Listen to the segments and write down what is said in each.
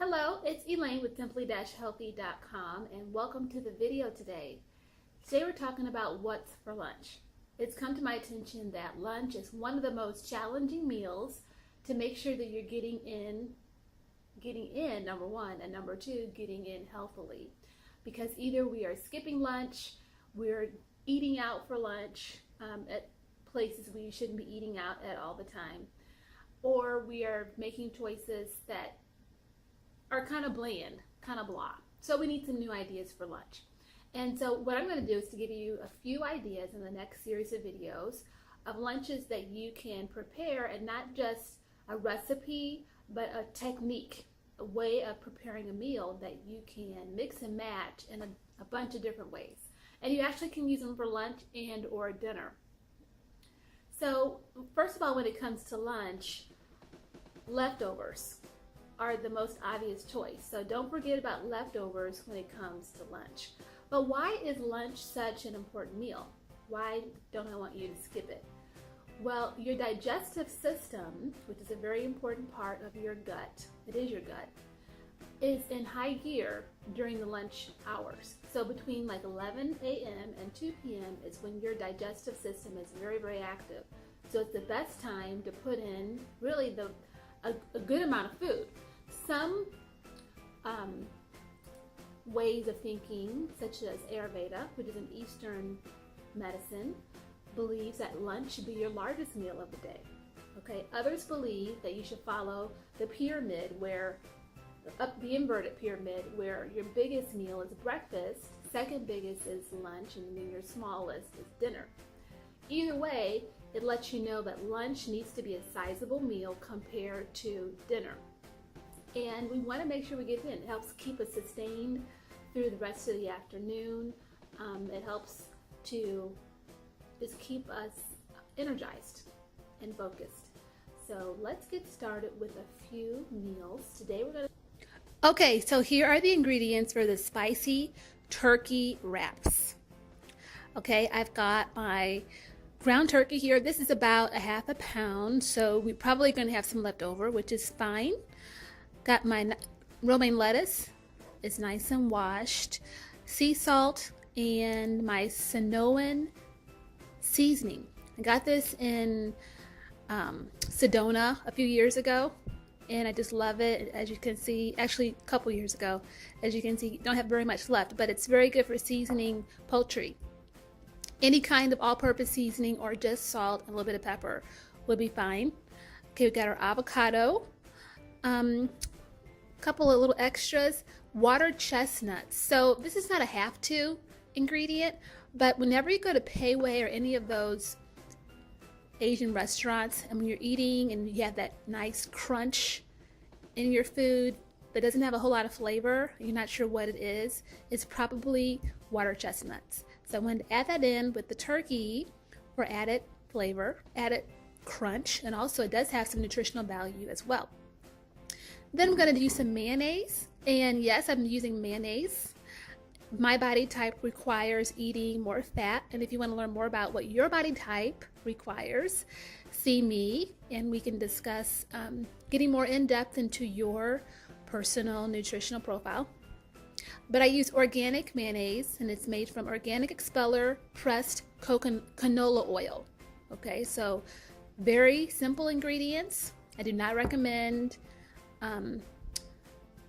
Hello, it's Elaine with simply-healthy.com and welcome to the video today. Today we're talking about what's for lunch. It's come to my attention that lunch is one of the most challenging meals to make sure that you're getting in, number one, and number two, getting in healthily. Because either we are skipping lunch, we're eating out for lunch at places we shouldn't be eating out at all the time, or we are making choices that are kind of bland, kind of blah. So we need some new ideas for lunch. And so what I'm going to do is to give you a few ideas in the next series of videos of lunches that you can prepare, and not just a recipe, but a technique, a way of preparing a meal that you can mix and match in a bunch of different ways. And you actually can use them for lunch and or dinner. So first of all, when it comes to lunch, leftovers are the most obvious choice. So don't forget about leftovers when it comes to lunch. But why is lunch such an important meal? Why don't I want you to skip it? Well, your digestive system, which is a very important part of your gut, it is your gut, is in high gear during the lunch hours. So between like 11 a.m. and 2 p.m. is when your digestive system is very, very active. So it's the best time to put in really a good amount of food. Some ways of thinking, such as Ayurveda, which is an Eastern medicine, believes that lunch should be your largest meal of the day. Okay. Others believe that you should follow the pyramid, where the inverted pyramid, where your biggest meal is breakfast, second biggest is lunch, and then your smallest is dinner. Either way, it lets you know that lunch needs to be a sizable meal compared to dinner. And we want to make sure we get in. It helps keep us sustained through the rest of the afternoon. It helps to just keep us energized and focused. So let's get started with a few meals. Today we're going to... Okay, so here are the ingredients for the spicy turkey wraps. Okay, I've got my ground turkey here. This is about a half a pound, so we're probably going to have some left over, which is fine. Got my romaine lettuce, it's nice and washed, sea salt, and my Sonoan seasoning. I got this in Sedona a few years ago, and I just love it. As you can see, actually a couple years ago, as you can see, don't have very much left, but it's very good for seasoning poultry. Any kind of all-purpose seasoning or just salt and a little bit of pepper would be fine. Okay, we got our avocado. Couple of little extras, watered chestnuts. So this is not a have to ingredient, but whenever you go to Pei Wei or any of those Asian restaurants, and when you're eating and you have that nice crunch in your food that doesn't have a whole lot of flavor, you're not sure what it is, it's probably watered chestnuts. So I'm going to add that in with the turkey for added flavor, added crunch, and also it does have some nutritional value as well. Then I'm going to use some mayonnaise, and yes, I'm using mayonnaise. My body type requires eating more fat, and if you want to learn more about what your body type requires, see me and we can discuss getting more in-depth into your personal nutritional profile. But I use organic mayonnaise, and it's made from organic expeller pressed canola oil. Okay, so very simple ingredients. I do not recommend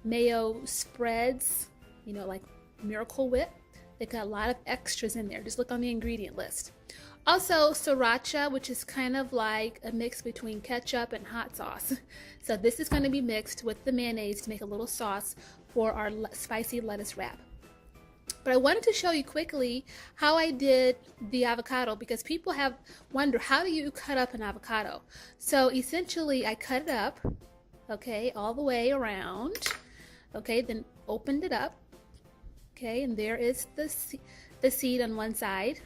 mayo spreads, like Miracle Whip. They've got a lot of extras in there. Just look on the ingredient list. Also, sriracha, which is kind of like a mix between ketchup and hot sauce. So this is going to be mixed with the mayonnaise to make a little sauce for our spicy lettuce wrap. But I wanted to show you quickly how I did the avocado, because people have wondered, how do you cut up an avocado? So essentially I cut it up, okay, all the way around, okay, then opened it up, okay, and there is the seed on one side,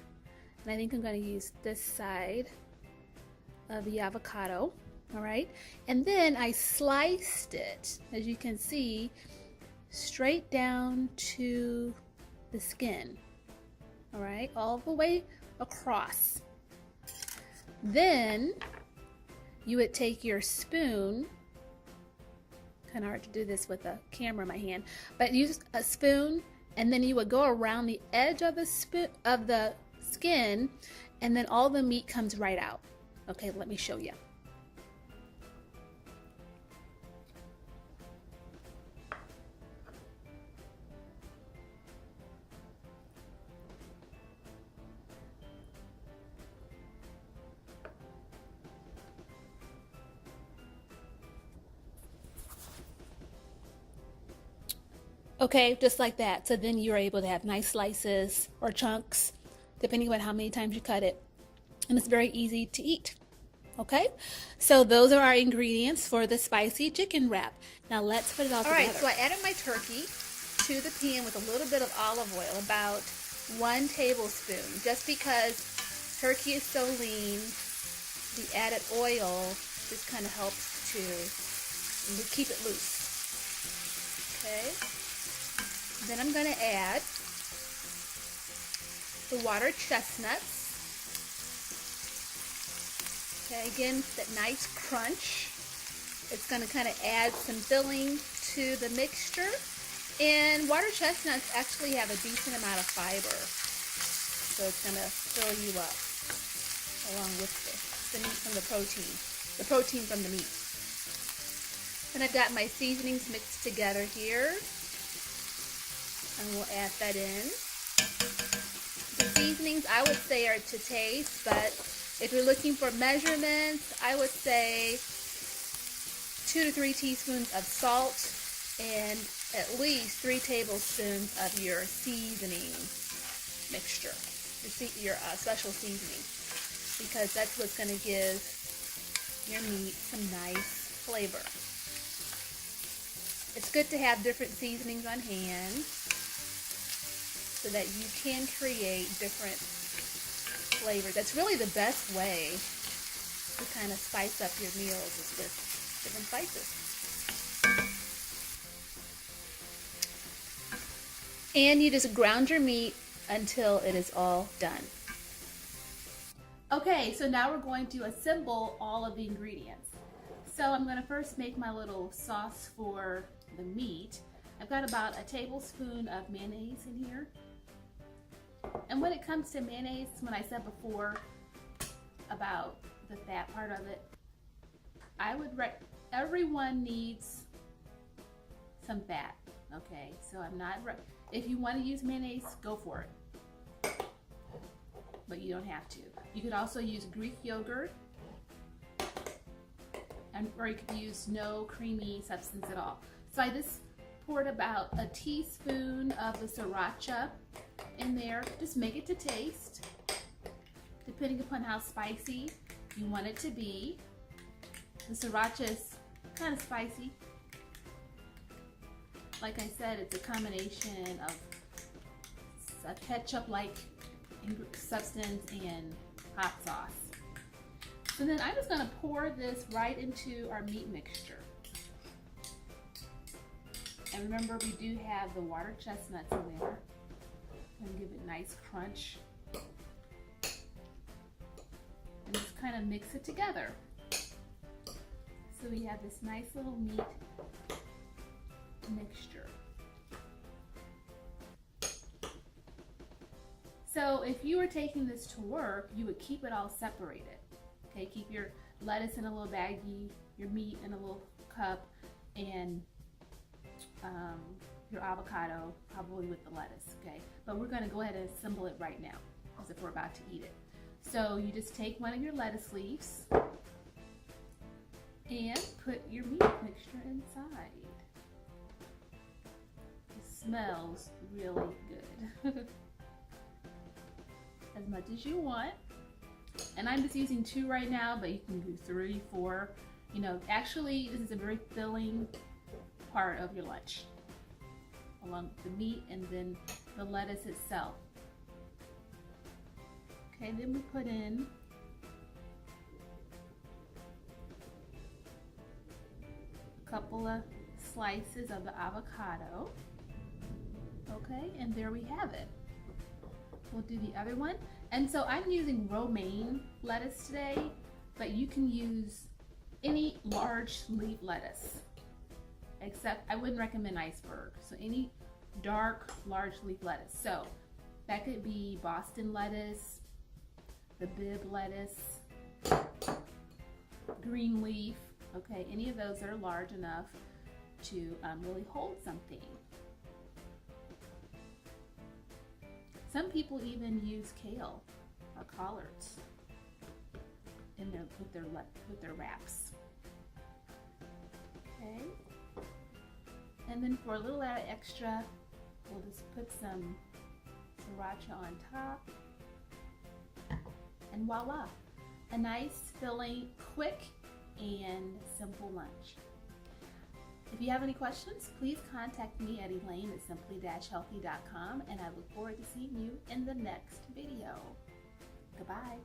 and I think I'm going to use this side of the avocado, all right, and then I sliced it, as you can see, straight down to the skin, all right, all the way across. Then you would take your spoon, Kind of hard to do this with a camera in my hand, but use a spoon, and then you would go around the edge of the skin, and then all the meat comes right out. Okay, let me show you. Okay, just like that. So then you're able to have nice slices or chunks, depending on how many times you cut it. And it's very easy to eat. Okay, so those are our ingredients for the spicy chicken wrap. Now let's put it all together. All right, so I added my turkey to the pan with a little bit of olive oil, about 1 tablespoon. Just because turkey is so lean, the added oil just kind of helps to keep it loose. Okay. Then I'm going to add the water chestnuts. Okay, again, that nice crunch. It's going to kind of add some filling to the mixture. And water chestnuts actually have a decent amount of fiber. So it's going to fill you up along with the meat from the protein from the meat. And I've got my seasonings mixed together here. And we'll add that in. The seasonings, I would say, are to taste, but if you're looking for measurements, I would say 2 to 3 teaspoons of salt and at least 3 tablespoons of your seasoning mixture, your special seasoning, because that's what's going to give your meat some nice flavor. It's good to have different seasonings on hand so that you can create different flavors. That's really the best way to kind of spice up your meals, is with different spices. And you just ground your meat until it is all done. Okay, so now we're going to assemble all of the ingredients. So I'm going to first make my little sauce for the meat. I've got about a tablespoon of mayonnaise in here. And when it comes to mayonnaise, when I said before about the fat part of it, everyone needs some fat. Okay, so if you want to use mayonnaise, go for it. But you don't have to. You could also use Greek yogurt, or you could use no creamy substance at all. So I just poured about a teaspoon of the sriracha in there. Just make it to taste, depending upon how spicy you want it to be. The sriracha is kind of spicy. Like I said, it's a combination of a ketchup-like substance and hot sauce. So then I'm just going to pour this right into our meat mixture. And remember, we do have the water chestnuts in there. And give it a nice crunch. And just kind of mix it together. So we have this nice little meat mixture. So if you were taking this to work, you would keep it all separated. Okay, keep your lettuce in a little baggie, your meat in a little cup, and your avocado probably with the lettuce, okay? But we're going to go ahead and assemble it right now as if we're about to eat it. So you just take one of your lettuce leaves and put your meat mixture inside. It smells really good. As much as you want. And I'm just using 2 right now, but you can do 3, 4. You know, actually this is a very filling part of your lunch, along with the meat and then the lettuce itself. Okay, then we put in a couple of slices of the avocado. Okay, and there we have it. We'll do the other one. And so I'm using romaine lettuce today, but you can use any large leaf lettuce. except I wouldn't recommend iceberg. So any dark, large leaf lettuce. So that could be Boston lettuce, the Bibb lettuce, green leaf. Okay, any of those that are large enough to really hold something. Some people even use kale or collards in with their wraps. Okay, and then for a little extra, we'll just put some sriracha on top, and voila, a nice, filling, quick, and simple lunch. If you have any questions, please contact me at Elaine at simply-healthy.com, and I look forward to seeing you in the next video. Goodbye.